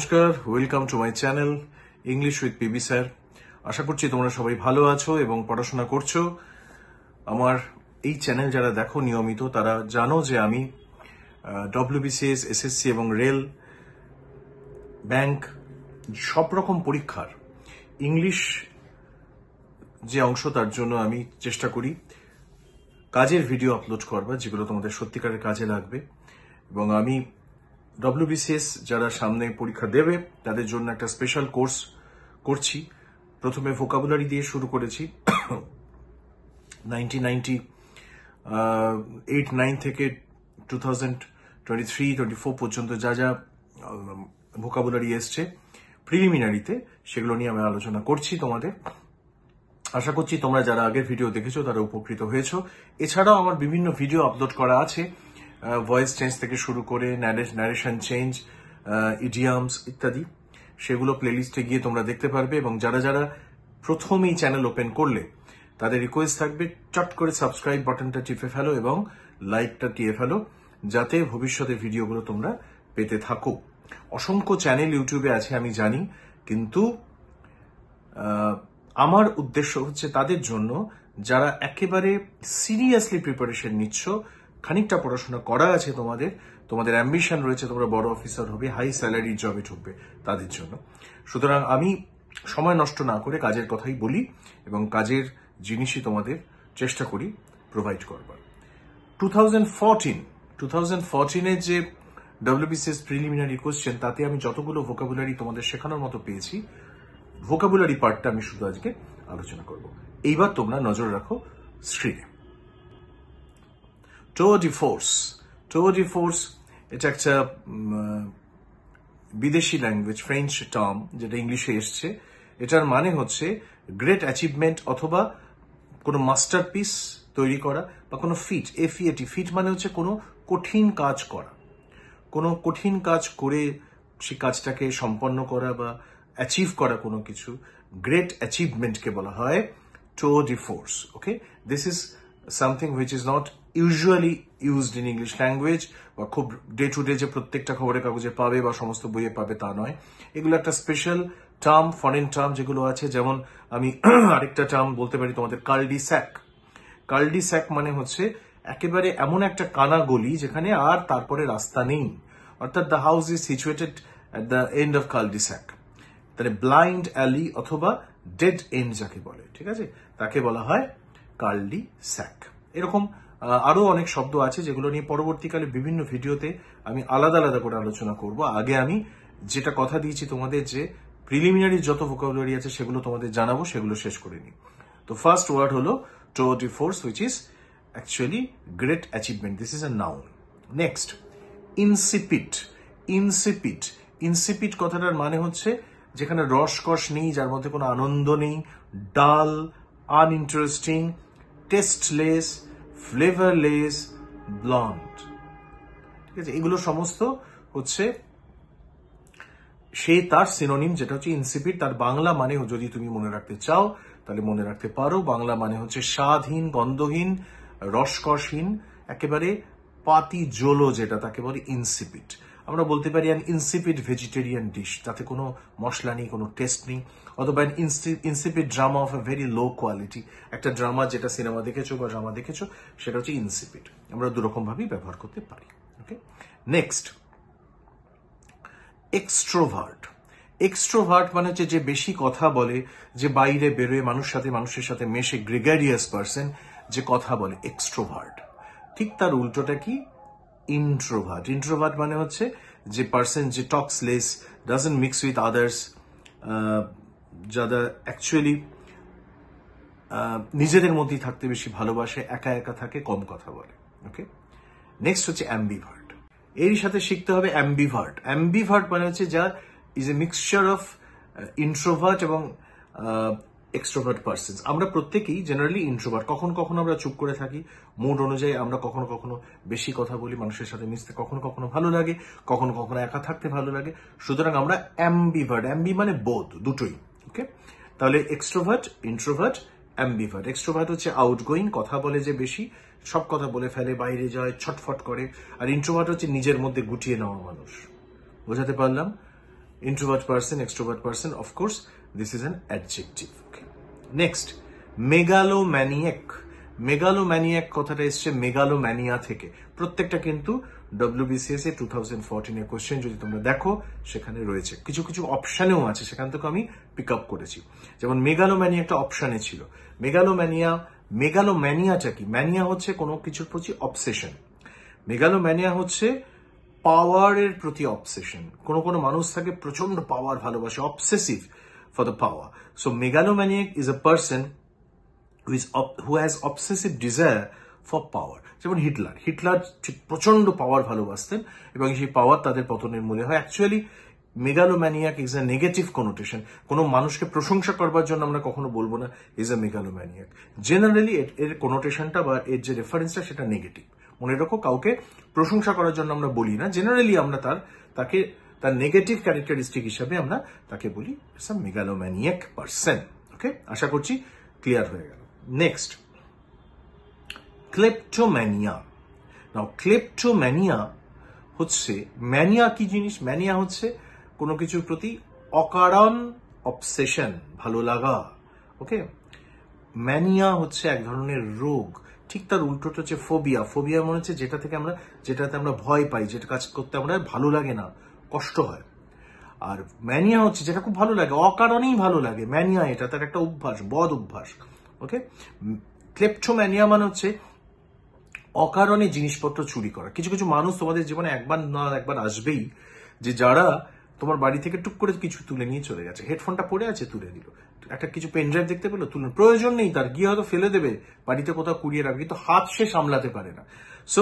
নমস্কার, welcome to my channel English with PB sir. আশা করছি তোমরা সবাই ভালো আছো এবং পড়াশোনা করছো। আমার এই চ্যানেল যারা দেখো নিয়মিত তারা জানো যে আমি ডব্লিউবিসিএস, এসএসসি এবং রেল, ব্যাংক সব রকম পরীক্ষার ইংলিশ যে অংশ তার জন্য আমি চেষ্টা করি কাজের ভিডিও আপলোড করবার, যেগুলো তোমাদের সত্যিকারের কাজে লাগবে। এবং আমি ডব্লিউবিসিএস যারা সামনে পরীক্ষা দেবে তাদের জন্য একটা স্পেশাল কোর্স করছি। প্রথমে ভোকাবুলারি দিয়ে শুরু করেছি 1998-9 থেকে 2023-24 পর্যন্ত যা যা ভোকাবুলারি এসছে প্রিলিমিনারিতে, সেগুলো নিয়ে আমি আলোচনা করছি তোমাদের। আশা করছি তোমরা যারা আগের ভিডিও দেখেছো তারা উপকৃত হয়েছো। এছাড়াও আমার বিভিন্ন ভিডিও আপলোড করা আছে, ভয়েস চেঞ্জ থেকে শুরু করে ন্যারেশন চেঞ্জ, ইডিয়ামস ইত্যাদি। সেগুলো প্লেলিস্টে গিয়ে তোমরা দেখতে পারবে। এবং যারা যারা প্রথম এই চ্যানেল ওপেন করলে তাদের রিকোয়েস্ট থাকবে চট করে সাবস্ক্রাইব বাটনটা টিপে ফেলো এবং লাইকটা টিপে ফেলো, যাতে ভবিষ্যতে ভিডিওগুলো তোমরা পেতে থাকো। অসংখ্য চ্যানেল ইউটিউবে আছে আমি জানি, কিন্তু আমার উদ্দেশ্য হচ্ছে তাদের জন্য যারা একেবারে সিরিয়াসলি প্রিপারেশন নিচ্ছ, খানিকটা পড়াশোনা করা আছে তোমাদের অ্যাম্বিশন রয়েছে, তোমরা বড় অফিসার হবে, হাই স্যালারি জবে ঢুকবে, তাদের জন্য। সুতরাং আমি সময় নষ্ট না করে কাজের কথাই বলি এবং কাজের জিনিসই তোমাদের চেষ্টা করি প্রোভাইড করবার। 2014-এর যে ডব্লিউবিসিএস প্রিলিমিনারি কোশ্চেন, তাতে আমি যতগুলো ভোকাবুলারি তোমাদের শেখানোর মতো পেয়েছি, ভোকাবুলারি পার্টটা আমি শুধু আজকে আলোচনা করব। এইবার তোমরা নজর রাখো স্ক্রিনে। টোর ডি ফোর্স এটা একটা বিদেশি ল্যাঙ্গুয়েজ, ফ্রেঞ্চ টার্ম, যেটা ইংলিশে এসছে। এটার মানে হচ্ছে গ্রেট অ্যাচিভমেন্ট অথবা কোনো মাস্টারপিস তৈরি করা বা কোনো ফিট, এফিএটি। ফিট মানে হচ্ছে কোনো কঠিন কাজ করা, কোনো কঠিন কাজ করে সেই কাজটাকে সম্পন্ন করা বা অ্যাচিভ করা কোনো কিছু। গ্রেট অ্যাচিভমেন্টকে বলা হয় টোর de force. Okay, this is something which is not usually used in English language, বা খুব ডে টু ডে যে প্রত্যেকটা খবরের কাগজে পাবে বা সমস্ত বইয়ে পাবে তা নয়। এগুলো একটা স্পেশাল টার্ম, ফরেন টার্ম যেগুলো আছে। যেমন আমি আরেকটা টার্ম বলতে পারি তোমাদের, কালডিস্যাক। কালডিস্যাক মানে হচ্ছে একেবারে এমন একটা কানা গলি যেখানে আর তারপরে রাস্তা নেই, অর্থাৎ the house is situated at the end of cul de sac. তাহলে ব্লাইন্ড অ্যালি অথবা ডেড এন্ড যাকে বলে, ঠিক আছে, তাকে বলা হয় কালডিস্যাক। এরকম আরো অনেক শব্দ আছে যেগুলো নিয়ে পরবর্তীকালে বিভিন্ন ভিডিওতে আমি আলাদা আলাদা করে আলোচনা করব। আগে আমি যেটা কথা দিয়েছি তোমাদের, যে প্রিলিমিনারি যত ভোকাবুলারি আছে সেগুলো তোমাদের জানাবো, সেগুলো শেষ করে নিই। তো ফার্স্ট ওয়ার্ড হলো tour de force, which is actually great achievement. This is a noun. Next, insipid. Insipid কথাটার মানে হচ্ছে যেখানে রসকস নেই, যার মধ্যে কোনো আনন্দ নেই, ডাল, আনইন্টারেস্টিং, টেস্টলেস, ফ্লেভারলেস, ব্লন্ড। ঠিক আছে, এগুলো সমস্ত হচ্ছে সে তার সিনোনিম, যেটা হচ্ছে ইনসিপিড। তার বাংলা মানে যদি তুমি মনে রাখতে চাও তাহলে মনে রাখতে পারো, বাংলা মানে হচ্ছে স্বাদহীন, গন্ধহীন, রসকসহীন, একেবারে পাতি জলো, যেটা তাকে বলে ইনসিপিড। আমরা বলতে পারি অ্যান ইনসিপিড ভেজিটেরিয়ান ডিশ, তাতে কোনো মশলা নেই, কোনো টেস্ট নেই। অথবা an insipid drama of a very low quality. একটা ড্রামা, যেটা সিনেমা দেখেছো বা ড্রামা দেখেছো, সেটা হচ্ছে ইনসিপিড। আমরা দুরকম ভাবেই ব্যবহার করতে পারি। ওকে, নেক্সট, এক্সট্রোভার্ট। এক্সট্রোভার্ট মানে হচ্ছে যে বেশি কথা বলে, যে বাইরে বেরোয়, মানুষের সাথে মেশে, গ্রেগারিয়াস পার্সন, যে কথা বলে, এক্সট্রোভার্ট। ঠিক তার উল্টোটা কি? ইন্ট্রোভার্ট। ইন্ট্রোভার্ট মানে হচ্ছে যে পার্সন যে talks less, doesn't mix with others, যারা অ্যাকচুয়ালি নিজেদের মধ্যেই থাকতে বেশি ভালোবাসে, একা একা থাকে, কম কথা বলে। ওকে, নেক্সট হচ্ছে অ্যাম্বিভার্ট। এরই সাথে শিখতে হবে অ্যাম্বিভার্ট। অ্যাম্বিভার্ট মানে হচ্ছে যা is a mixture of introvert এবং এক্সট্রোভার্ট পার্সনস। আমরা প্রত্যেকেই জেনারেলি ইন্ট্রোভার্ট। কখনো কখনো আমরা চুপ করে থাকি, মুড অনুযায়ী আমরা কখনো কখনো বেশি কথা বলি, মানুষের সাথে মিশতে কখনো কখনো ভালো লাগে, কখনো কখনো একা থাকতে ভালো লাগে। সুতরাং আমরা অ্যাম্বিভার্ট। অ্যাম্বি মানে বোধ, দুটোই। ওকে, তাহলে এক্সট্রোভার্ট, ইন্ট্রোভার্ট, অ্যাম্বিভার্ট। এক্সট্রোভার্ট হচ্ছে আউটগোয়িং, কথা বলে যে বেশি, সব কথা বলে ফেলে, বাইরে যায়, ছটফট করে। আর ইন্ট্রোভার্ট হচ্ছে নিজের মধ্যে গুটিয়ে নেওয়া মানুষ। বোঝাতে পারলাম? introvert person, extrovert person, of course, this is an adjective. Okay. Next, megalomaniac. Megalomaniac কথাটা এসছে মেগালোম্যানিয়া থেকে। প্রত্যেকটা কিন্তু WBCS 2014 এর কোশ্চেন যদি তোমরা দেখো সেখানে রয়েছে, কিছু কিছু অপশনেও আছে, সেখান থেকে আমি পিক আপ করেছি। যেমন মেগালোম্যানিয়া একটা অপশনে ছিল। মেগালোম্যানিয়াটা কি? ম্যানিয়া হচ্ছে কোনো কিছুর প্রতি অবসেশন, মেগালোম্যানিয়া হচ্ছে পাওয়ারের প্রতি অবসেশন। কোনো কোনো মানুষ থাকে প্রচন্ড পাওয়ার ভালোবাসে, obsessive for the power. So megalomaniac is a person who has obsessive desire for power. যেমন হিটলার প্রচন্ড পাওয়ার ভালোবাসতেন এবং সেই পাওয়ার তাদের পতনের মূলে হয়। Actually megalomaniac is a negative connotation. কোনো মানুষকে প্রশংসা করবার জন্য আমরা কখনো বলবো না ইজ আ মেগালোম্যানিয়াক। জেনারেলি এর কোনোটেশনটা বা এর যে রেফারেন্সটা সেটা নেগেটিভ। মনে রাখো, কাউকে প্রশংসা করার জন্য আমরা বলি না, জেনারেলি আমরা তাকে তার নেগেটিভ ক্যারেক্টারিস্টিক হিসাবে আমরা তাকে বলি it's a megalomaniac person. Okay, আশা করছি ক্লিয়ার হয়ে গেল। Next, kleptomania. নাও ক্লেপটোম্যানিয়া হচ্ছে, ম্যানিয়া কি জিনিস? ম্যানিয়া হচ্ছে কোনো কিছুর প্রতি অকারণ অবসেশন, ভালো লাগা। ওকে, ম্যানিয়া হচ্ছে এক ধরনের রোগ। ঠিক তার উল্টোটা হচ্ছে ফোবিয়া। ফোবিয়া মনে হচ্ছে যেটাতে আমরা ভয় পাই, যেটা কাজ করতে আমরা ভালো লাগে না, কষ্ট হয়। আর ম্যানিয়া হচ্ছে যেটা খুব ভালো লাগে, অকারণেই ভালো লাগে। ম্যানিয়া এটা তার একটা অভ্যাস, বদ অভ্যাস। ওকে, ক্লেপটোম্যানিয়া মানে হচ্ছে অকারণে জিনিসপত্র চুরি করা। কিছু কিছু মানুষ তোমাদের জীবনে একবার না একবার আসবেই, যে যারা তোমার বাড়ি থেকে টুক করে কিছু তুলে নিয়ে চলে গেছে। হেডফোনটা পড়ে আছে, তুলে দিল। একটা কিছু পেন ড্রাইভ দেখতে পেলো, তুলে, প্রয়োজন নেই তার, গিয়ে হয়তো ফেলে দেবে, বাড়িতে কোথাও কুড়িয়ে রাখবে, কিন্তু হাত সে সামলাতে পারে না। So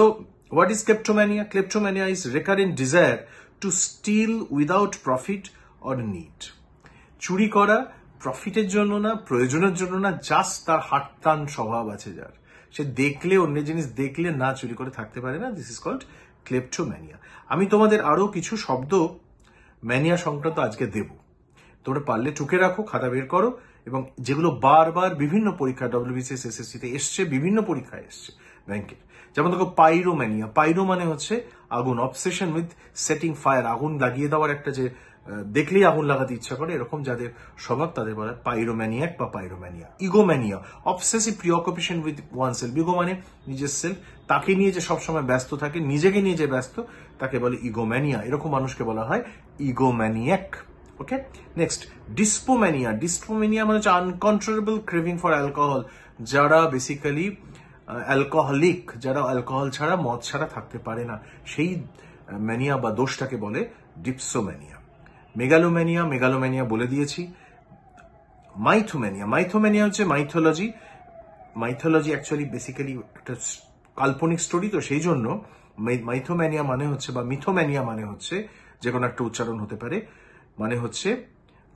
what is kleptomania? Kleptomania is recurrent desire to steal without profit or need. চুরি করা প্রফিটের জন্য না, প্রয়োজনের জন্য না, জাস্ট তার হাত টান স্বভাব আছে যার, সে দেখলে, অন্য জিনিস দেখলে না চুরি করে থাকতে পারে না। This is called kleptomania. আমি তোমাদের আরো কিছু শব্দ ম্যানিয়া সংক্রান্ত আজকে দেব, তোমরা পারলে টুকে রাখো, খাতা বের করো, এবং যেগুলো বারবার বিভিন্ন পরীক্ষা WBCS SSC তে এসছে, বিভিন্ন পরীক্ষায় এসছে ব্যাংকের। যেমন দেখো পাইরোম্যানিয়া। পাইরো মানে হচ্ছে আগুন, অবসেশন উইথ সেটিং ফায়ার, আগুন লাগিয়ে দেওয়ার একটা যে দেখলেই আগুন লাগাতে ইচ্ছা করে, এরকম যাদের স্বভাব তাদের বলা হয় পাইরোম্যানিয়াক বা pyromania. Egomania, obsessive preoccupation with oneself. Ego মানে নিজের সেলফ, তাকে নিয়ে যে সবসময় ব্যস্ত থাকে, নিজেকে নিয়ে যে ব্যস্ত, তাকে বলে ইগোম্যানিয়া। এরকম মানুষকে বলা হয় ইগোম্যানিয়াক। ওকে, নেক্সট, ডিসপোম্যানিয়া। ডিসপোম্যানিয়া মানে হচ্ছে আনকন্ট্রোলেবল ক্রেভিং ফর অ্যালকোহল। যারা বেসিক্যালি অ্যালকোহলিক, যারা অ্যালকোহল ছাড়া, মদ ছাড়া থাকতে পারে না, সেই ম্যানিয়া বা দোষটাকে বলে ডিপসোম্যানিয়া। মেগালোম্যানিয়া বলে দিয়েছি। মাইথোম্যানিয়া হচ্ছে মাইথোলজি। মাইথোলজি অ্যাকচুয়ালি বেসিক্যালি একটা কাল্পনিক স্টোরি, তো সেই জন্য মাইথোম্যানিয়া মানে হচ্ছে, বা মিথোম্যানিয়া মানে হচ্ছে, যে কোনো একটা উচ্চারণ হতে পারে, মানে হচ্ছে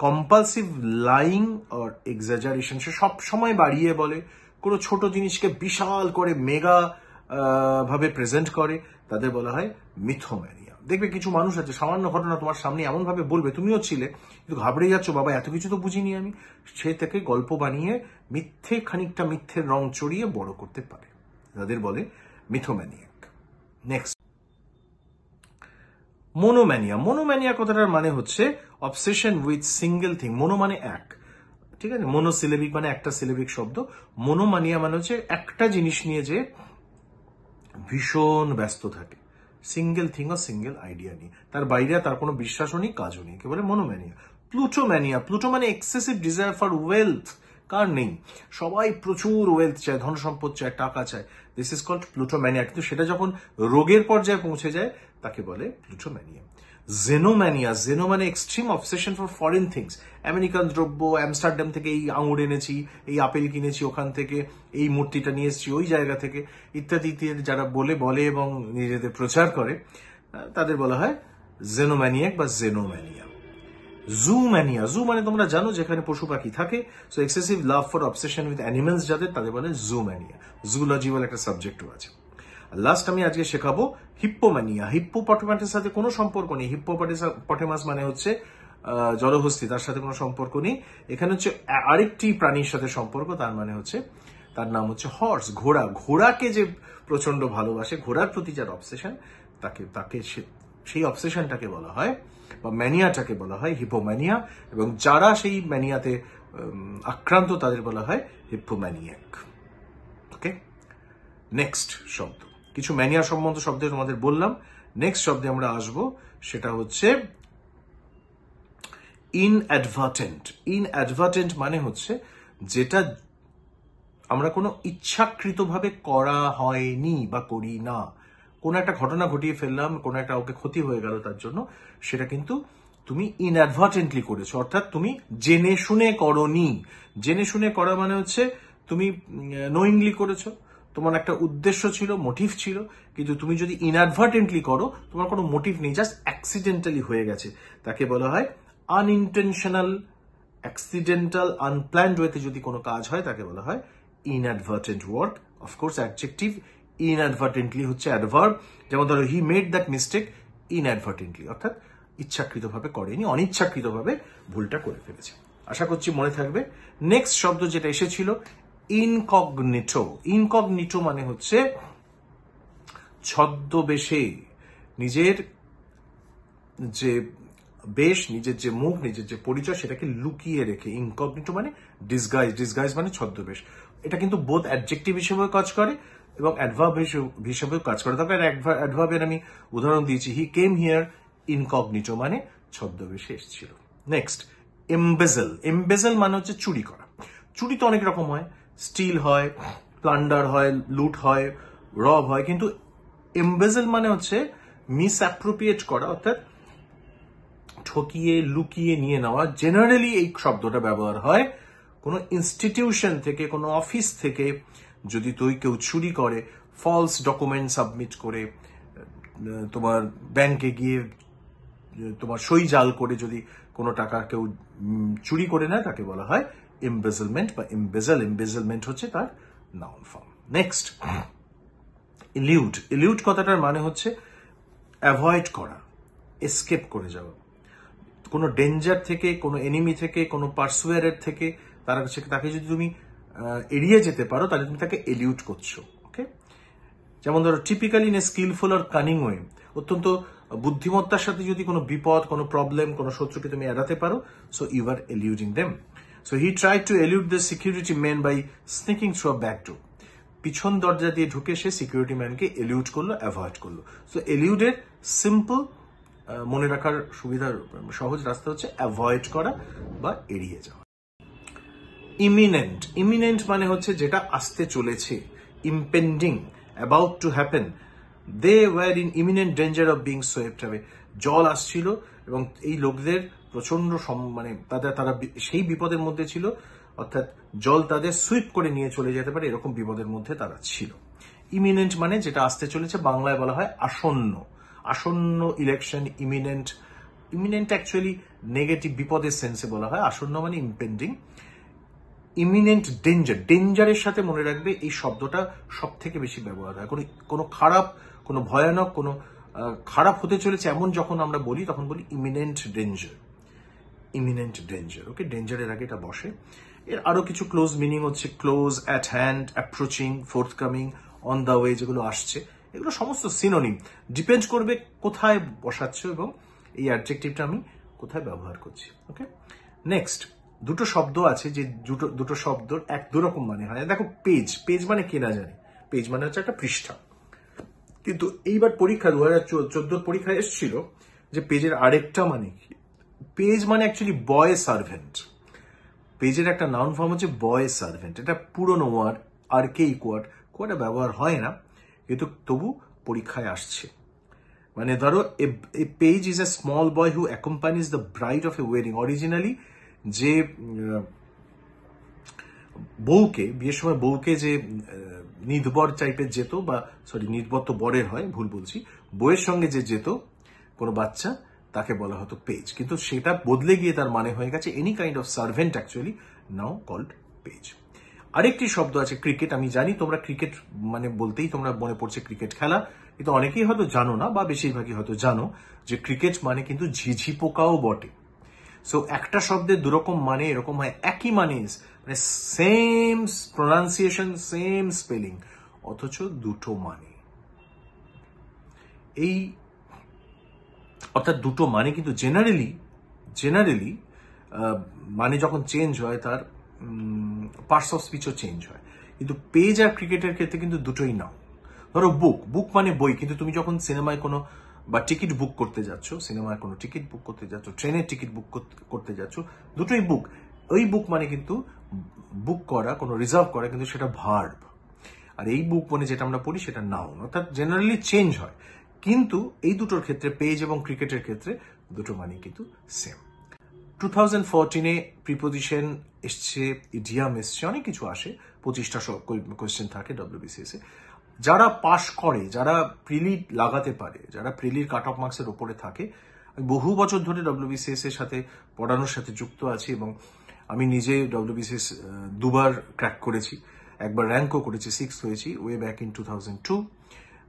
কম্পালসিভ লাইং অর এক্সাজারেশন। সে সব সময় বাড়িয়ে বলে, কোনো ছোট জিনিসকে বিশাল করে মেগা ভাবে প্রেজেন্ট করে, তাদের বলা হয় মিথোম্যানিয়া। দেখবে কিছু মানুষ আছে, সামান্য ঘটনা তোমার সামনে এমন ভাবে বলবে, তুমিও ছিলে, কিন্তু ঘাবড়ে যাচ্ছ, বাবা এত কিছু তো বুঝিনি আমি, সে থেকে গল্প বানিয়ে খানিকটা মিথ্যের রং চড়িয়ে বড় করতে পারে, তাদের বলে মিথোম্যানিয়াক। নেক্সট, মোনোম্যানিয়া কথাটার মানে হচ্ছে obsession with single thing. Mono মানে এক, ঠিক আছে, মোনোসিলেবিক মানে একটা সিলেবিক শব্দ। মোনোম্যানিয়া মানে হচ্ছে একটা জিনিস নিয়ে যে ভীষণ ব্যস্ত থাকে, সিঙ্গেল থিং ও সিঙ্গেল আইডিয়া নিয়ে, তার বাইরে তার কোনো বিশ্বাসও নেই, কাজও নেই, কে বলে মোনোম্যানিয়া। প্লুটো মানে এক্সেসিভ ডিজায়ার ফর ওয়েলথ। কার নেই? সবাই প্রচুর ওয়েলথ চায়, ধন সম্পদ চায়, টাকা চায়। This is called plutomania. কিন্তু সেটা যখন রোগের পর্যায়ে পৌঁছে যায় তাকে বলে প্লুটোম্যানিয়া। জেনো মানে extreme obsession for foreign things. American দ্রব্য, আমস্টারডাম থেকে এই আঙুর এনেছি, এই আপেল কিনেছি ওখান থেকে, এই মূর্তিটা নিয়ে এসেছি ওই জায়গা থেকে, ইত্যাদি ইত্যাদি যারা বলে এবং নিজেদের প্রচার করে, তাদের বলা হয় জেনোম্যানিয়াক বা জেনোম্যানিয়া। জু মানে তোমরা জানো যেখানে পশু পাখি থাকে। So excessive love for obsession with animals যাদের, তাদের বলে জুম্যানিয়া। জুলজি বলে একটা সাবজেক্টও আছে। লাস্ট আমি আজকে শেখাবো হিপ্পোম্যানিয়া। হিপ্পোপটেমাসের সাথে কোনো সম্পর্ক নেই। হিপ্পোপটেমাস মানে হচ্ছে জলহস্তী, তার সাথে কোনো সম্পর্ক নেই। এখানে হচ্ছে আরেকটি প্রাণীর সাথে সম্পর্ক, তার মানে হচ্ছে, তার নাম হচ্ছে হর্স, ঘোড়া। ঘোড়াকে যে প্রচন্ড ভালোবাসে, ঘোড়ার প্রতি যার অবসেশন, তাকে সেই অবসেশনটাকে বলা হয় বা ম্যানিয়াটাকে বলা হয় হিপোম্যানিয়া, এবং যারা সেই ম্যানিয়াতে আক্রান্ত তাদের বলা হয় হিপোম্যানিয়াক। ওকে, নেক্সট শব্দ, কিছু ম্যানিয়া সম্বন্ধ শব্দ তোমাদের বললাম। নেক্সট শব্দে আমরা আসব, সেটা হচ্ছে ইনঅ্যাডভার্টেন্ট। ইনঅ্যাডভার্টেন্ট মানে হচ্ছে যেটা আমরা কোনো ইচ্ছাকৃতভাবে করা হয়নি বা করি না, কোনো একটা ঘটনা ঘটিয়ে ফেললাম, কোনো একটা ওকে ক্ষতি হয়ে গেল তার জন্য, সেটা কিন্তু তুমি ইনঅ্যাডভার্টেন্টলি করেছো, অর্থাৎ তুমি জেনে শুনে করনি। জেনে শুনে করা মানে হচ্ছে তুমি নোয়িংলি করেছো, তোমার একটা উদ্দেশ্য ছিল, মোটিভ ছিল, কিন্তু তুমি যদি ইনঅ্যাডভার্টেন্টলি করো, তোমার কোনো মোটিভ নেই, জাস্ট অ্যাক্সিডেন্টালি হয়ে গেছে, তাকে বলা হয় আনইনটেনশনাল, অ্যাক্সিডেন্টাল, আনপ্ল্যান্ড ওয়েতে যদি কোনো কাজ হয় তাকে বলা হয় inadvertent work. Of course, adjective inadvertently হচ্ছে adverb, যেমন ধরো he made that mistake inadvertently, অর্থাৎ ইচ্ছাকৃতভাবে করেনি, অনিচ্ছাকৃতভাবে ভুলটা করে ফেলেছে। আশা করছি মনে থাকবে। নেক্সট শব্দ যেটা এসেছিল ইনকগনিটো। ইনকগনিটো মানে হচ্ছে ছদ্মবেশে, নিজের যে বেশ, নিজের যে মুখ, নিজের যে পরিচয় সেটাকে লুকিয়ে রেখে। ইনকগনিটো মানে ডিসগাইজ, ডিসগাইজ মানে ছদ্মবেশ। এটা কিন্তু বোধ অ্যাডজেক্টিভ হিসেবেও কাজ করে এবং অ্যাডভার্ব হিসেবেও কাজ করে। তবে অ্যাডভার্বের আমি উদাহরণ দিয়েছি, হি কেম হিয়ার ইনকগনিটো মানে ছদ্মবেশে এসেছিল। নেক্সট এমবেজেল। এমবেজেল মানে হচ্ছে চুরি করা। চুরি তো অনেক রকম হয়, স্টিল হয়, প্লান্ডার হয়, লুট হয়, রব হয়, কিন্তু এমবেজেল মানে হচ্ছে মিসঅ্যাপ্রোপ্রিয়েট করা, অর্থাৎ ঠকিয়ে লুকিয়ে নিয়ে নেওয়া। জেনারেলি এই শব্দটা ব্যবহার হয় কোনো ইনস্টিটিউশন থেকে, কোনো অফিস থেকে যদি কেউ চুরি করে, ফলস ডকুমেন্ট সাবমিট করে, তোমার ব্যাংকে গিয়ে তোমার সই জাল করে যদি কোনো টাকা কেউ চুরি করে নেয়, তাকে বলা হয় এমবেজলমেন্ট বা এমবেজেল। এমবেজলমেন্ট হচ্ছে তার noun form. Next Eliud. Eliud কথাটার মানে হচ্ছে অ্যাভয়েড করা, এসকেপ করে যাওয়া। কোনো ডেঞ্জার থেকে, কোনো এনিমি থেকে, কোনো পার্সুয়ারের থেকে তাকে যদি তুমি এড়িয়ে যেতে পারো, তাহলে তুমি তাকে এলিউড করছো। ওকে, যেমন ধরো typically in a skilful or cunning way, অত্যন্ত বুদ্ধিমত্তার সাথে যদি কোনো বিপদ, কোনো প্রবলেম, কোনো শত্রুকে তুমি এড়াতে পারো, so you are eluding them. So he tried to elude the security man by sneaking through a back door. পিছন দরজা দিয়ে ঢুকে সে সিকিউরিটি ম্যানকে এলিউড করলো, অ্যাভয়েড করলো। সো এলিউডের সিম্পল মনে রাখার সুবিধার সহজ রাস্তা হচ্ছে অ্যাভয়েড করা বা এড়িয়ে যাওয়া। ইমিনেন্ট। ইমিনেন্ট মানে হচ্ছে যেটা আসতে চলেছে, impending, about to happen. They were in imminent danger of being swept away. জল আসছিল এবং এই লোকদের প্রচন্ড তারা সেই বিপদের মধ্যে ছিল, অর্থাৎ জল তাদের সুইপ করে নিয়ে চলে যেতে পারে, এরকম বিপদের মধ্যে তারা ছিল। ইমিনেন্ট মানে যেটা আসতে চলেছে, বাংলায় বলা হয় আসন্ন। আসন্ন election eminent. Eminent actually negative, বিপদের সেন্সে বলা হয়, আসন্ন মানে ইম্পেন্ডিং। Eminent danger. ডেঞ্জারের সাথে মনে রাখবে এই শব্দটা সব থেকে বেশি ব্যবহার হয়। কোনো খারাপ, কোনো ভয়ানক, কোনো খারাপ হতে চলেছে এমন যখন আমরা বলি, তখন বলি imminent danger. Imminent danger. Okay, ডেঞ্জারের আগে এটা বসে। এর আরো কিছু ক্লোজ মিনিং হচ্ছে close, at hand, approaching, forthcoming, on the way, যেগুলো আসছে, এগুলো সমস্ত সিনোনিম। ডিপেন্ড করবে কোথায় বসাচ্ছ এবং এই অ্যাডজেক্টিভটা আমি কোথায় ব্যবহার করছি। ওকে, নেক্সট দুটো শব্দ আছে, যে দুটো শব্দ দুরকম মানে হয়। দেখো, পেজ। পেজ মানে কে না জানে, পেজ মানে হচ্ছে একটা পৃষ্ঠা। কিন্তু এইবার পরীক্ষা 2014 পরীক্ষায় এসেছিল যে পেজের আরেকটা মানে কি। পেজ মানে অ্যাকচুয়ালি বয় সার্ভেন্ট। পেজের একটা নাউন ফর্ম হচ্ছে বয় সার্ভেন্ট। এটা পুরনো ওয়ার্ড, আর্কেইক ওয়ার্ড, খুব একটা ব্যবহার হয় না, কিন্তু তবু পরীক্ষায় আসছে। মানে ধরো, a page is a small boy who accompanies the bride of a wedding. Originally যে বউকে, বিয়ের সময় বউকে যে নির্বর টাইপের যেত, বা সরি নির্বর তো বরের হয়, ভুল বলছি, বউয়ের সঙ্গে যে যেত কোনো বাচ্চা, তাকে বলা হতো পেজ। কিন্তু সেটা বদলে গিয়ে তার মানে হয়ে গেছে any kind of servant, actually now called page. আরেকটি শব্দ আছে ক্রিকেট। আমি জানি তোমরা ক্রিকেট মানে বলতেই তোমরা মনে পড়ছে ক্রিকেট খেলা, কিন্তু অনেকেই হয়তো জানো না, বা বেশিরভাগই হয়তো জানো যে ক্রিকেট মানে কিন্তু ঝিঝি পোকাও বটে। সো একটা শব্দের দুরকম মানে এরকম হয়, একই মানে সেম প্রোনাউন্সিয়েশন, সেম স্পেলিং, অথচ দুটো মানে। এই অর্থাৎ দুটো মানে কিন্তু জেনারেলি মানে যখন চেঞ্জ হয় তার পার্টস অফ স্পিচও চেঞ্জ হয়, কিন্তু পেজ আর ক্রিকেটের ক্ষেত্রে কিন্তু দুটোই নাও। ধরো বুক মানে বই, কিন্তু তুমি যখন সিনেমায় কোনো বা টিকিট বুক করতে যাচ্ছ, সিনেমায় কোনো টিকিট বুক করতে যাচ্ছ, ট্রেনের টিকিট বুক করতে যাচ্ছ, দুটোই বুক। ওই বুক মানে কিন্তু বুক করা, কোনো রিজার্ভ করা, কিন্তু সেটা ভার্ব। আর এই বুক মানে যেটা আমরা পড়ি সেটা নাউন, অর্থাৎ জেনারেলি চেঞ্জ হয়। কিন্তু এই দুটোর ক্ষেত্রে, পেজ এবং ক্রিকেটের ক্ষেত্রে, দুটো মানে কিন্তু সেম। 2014-এ প্রিপোজিশন এসছে, ইডিয়াম এসছে, অনেক কিছু আসে, 25টা কোয়েশ্চেন থাকে WBCS-এ। যারা পাশ করে, যারা প্রিলি লাগাতে পারে, যারা প্রিলির কাট অফ মার্কসের ওপরে থাকে, আমি বহু বছর ধরে WBCS এর সাথে পড়ানোর সাথে যুক্ত আছি এবং আমি নিজে WBCS দুবার ক্র্যাক করেছি, একবার র্যাঙ্কও করেছি, 6th হয়েছি ওয়ে ব্যাক ইন 2002।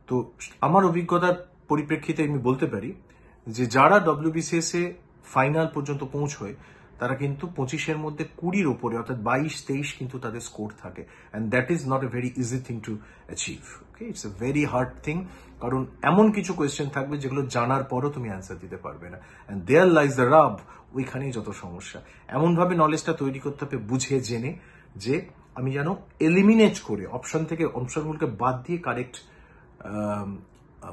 তো আমার অভিজ্ঞতার পরিপ্রেক্ষিতে আমি বলতে পারি যে যারা WBCS-এ ফাইনাল পর্যন্ত পৌঁছয় তারা কিন্তু 25-এর মধ্যে 20-র উপরে, অর্থাৎ 22-23 কিন্তু তাদের স্কোর থাকে, and that is not a very easy thing to achieve. Okay, it's a very hard thing, কারণ এমন কিছু কোয়েশ্চেন থাকবে যেগুলো জানার পরও তুমি অ্যান্সার দিতে পারবে না, অ্যান্ড দেয়ার লাইজ দ্য রাব, ওইখানেই যত সমস্যা। এমনভাবে নলেজটা তৈরি করতে হবে, বুঝে জেনে, যে আমি যেন এলিমিনেট করে অপশন থেকে অপশনগুলোকে বাদ দিয়ে কারেক্ট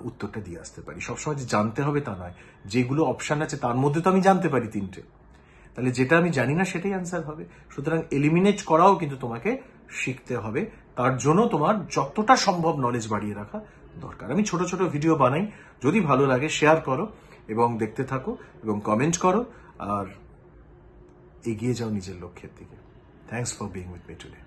উত্তরটা দিয়ে আসতে পারি। সবসময় যে জানতে হবে তা নয়, যেগুলো অপশন আছে তার মধ্যে তো আমি জানতে পারি 3টে, তাহলে যেটা আমি জানি না সেটাই অ্যান্সার হবে। সুতরাং এলিমিনেট করাও কিন্তু তোমাকে শিখতে হবে, তার জন্য তোমার যতটা সম্ভব নলেজ বাড়িয়ে রাখা দরকার। আমি ছোট ছোট ভিডিও বানাই, যদি ভালো লাগে শেয়ার করো এবং দেখতে থাকো এবং কমেন্ট করো, আর এগিয়ে যাও নিজের লক্ষ্যের দিকে। Thanks for being with me today.